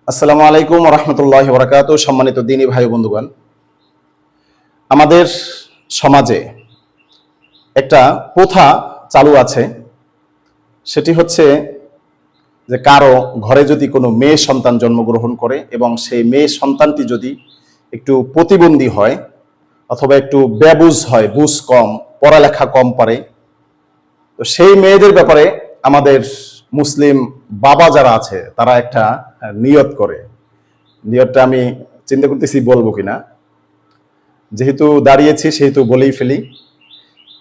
আসসালামু আলাইকুম ওয়া রাহমাতুল্লাহি ওয়া বারাকাতুহু। সম্মানিত দ্বীনী ভাই বন্ধুগণ, আমাদের সমাজে একটা প্রথা চালু আছে। সেটি হচ্ছে যে কারো ঘরে যদি কোনো মেয়ে সন্তান জন্মগ্রহণ করে এবং সেই মেয়ে সন্তানটি যদি একটু প্রতিবন্ধী হয় অথবা একটু বেবুঝ হয়, বুঝ কম, পড়ালেখা কম পারে, তো সেই মেয়েদের ব্যাপারে আমাদের মুসলিম বাবা যারা আছে তারা একটা নিয়ত করে। নিয়তটা আমি চিন্তা করতেছি বলবো কিনা, যেহেতু দাঁড়িয়েছি সেহেতু বলেই ফেলি।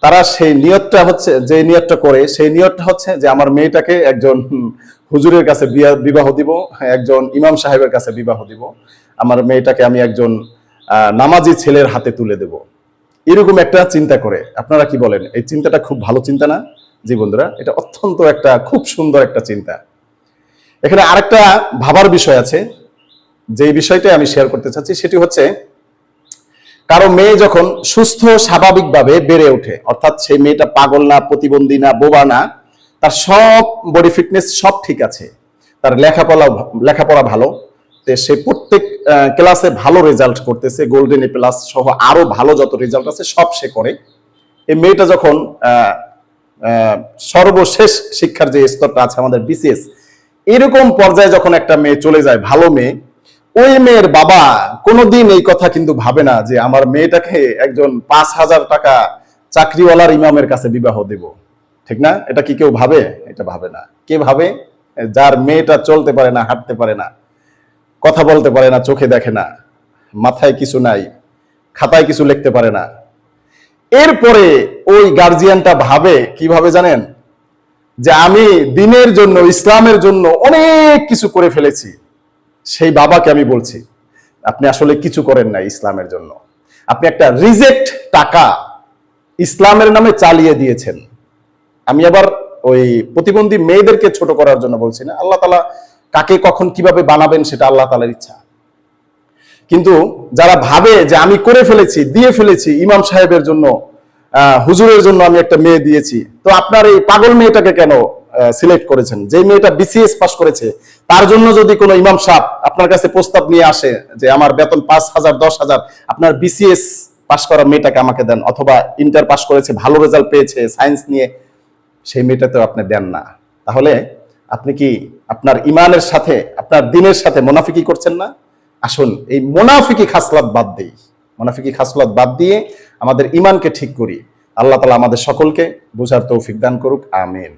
তারা সেই নিয়তটা হচ্ছে, যে নিয়তটা করে সেই নিয়তটা হচ্ছে যে আমার মেয়েটাকে একজন হুজুরের কাছে বিবাহ দিব, একজন ইমাম সাহেবের কাছে বিবাহ দিব, আমার মেয়েটাকে আমি একজন নামাজি ছেলের হাতে তুলে দেব, এরকম একটা চিন্তা করে। আপনারা কি বলেন? এই চিন্তাটা খুব ভালো চিন্তা না? জি বন্ধুরা, এটা অত্যন্ত একটা খুব সুন্দর একটা চিন্তা। এখানে আরেকটা ভাবার বিষয় আছে, যে বিষয়টা আমি শেয়ার করতে চাচ্ছি সেটি হচ্ছে, কারো মেয়ে যখন সুস্থ স্বাভাবিকভাবে বেড়ে ওঠে, অর্থাৎ সেই মেয়েটা পাগল না, প্রতিবন্ধী না, বোবা না, তার সব বডি ফিটনেস সব ঠিক আছে, তার লেখাপড়া ভালো, সে প্রত্যেক ক্লাসে ভালো রেজাল্ট করতেছে, গোল্ডেন এ প্লাস সহ আরো ভালো যত রেজাল্ট আছে সব সে করে। এই মেয়েটা যখন সর্বশেষ শিক্ষার যে স্তরটা আছে আমাদের বিসিএস, এরকম পর্যায়ে যখন একটা মেয়ে চলে যায়, ভালো মেয়ে, ওই মেয়ের বাবা কোনোদিন এই কথা কিন্তু ভাবে না যে আমার মেয়েটাকে একজন 5,000 টাকা চাকরিওয়ালার ইমামের কাছে বিবাহ দেব। ঠিক না? এটা কি কেউ ভাবে? এটা ভাবে না। কে ভাবে? যার মেয়েটা চলতে পারে না, হাঁটতে পারে না, কথা বলতে পারে না, চোখে দেখে না, মাথায় কিছু নাই, খাতায় কিছু লিখতে পারে না, এরপরে ওই গার্জিয়ানটা ভাবে কিভাবে জানেন? যে আমি দিনের জন্য, ইসলামের জন্য অনেক কিছু করে ফেলেছি। সেই বাবাকে আমি বলছি, আপনি আসলে কিছু করেন না ইসলামের জন্য। আপনি একটা রিজেক্ট টাকা ইসলামের নামে চালিয়ে দিয়েছেন। আমি আবার ওই প্রতিবন্ধী মেয়েদেরকে ছোট করার জন্য বলছি না। আল্লাহ তাআলা কাকে কখন কিভাবে বানাবেন সেটা আল্লাহ তাআলার ইচ্ছা। কিন্তু যারা ভাবে যে আমি করে ফেলেছি, দিয়ে ফেলেছি, ইমাম সাহেবের জন্য, হুজুরের জন্য আমি একটা মেয়ে দিয়েছি, তো আপনার এই পাগল মেয়েটাকে কেন সিলেক্ট করেছেন? যে মেয়েটা বিসিএস পাস করেছে, তার জন্য যদি কোনো ইমাম সাহেব আপনার কাছে প্রস্তাব নিয়ে আসে যে আমার বেতন 5,000 10,000, আপনার বিসিএস পাস করা মেয়েটাকে আমাকে দেন, অথবা ইন্টার পাস করেছে, ভালো রেজাল্ট পেয়েছে সায়েন্স নিয়ে, সেই মেয়েটাতেও আপনি দেন না, তাহলে আপনি কি আপনার ইমানের সাথে, আপনার দ্বীনের সাথে মুনাফিকি করছেন না? আসুন এই মুনাফিকি খাসলাত বাদ দেই, মুনাফিকি খাসলাত বাদ দিয়ে আমাদের ইমানকে ঠিক করি। আল্লাহ তাআলা আমাদের সকলকে বুঝার তৌফিক দান করুক। আমিন।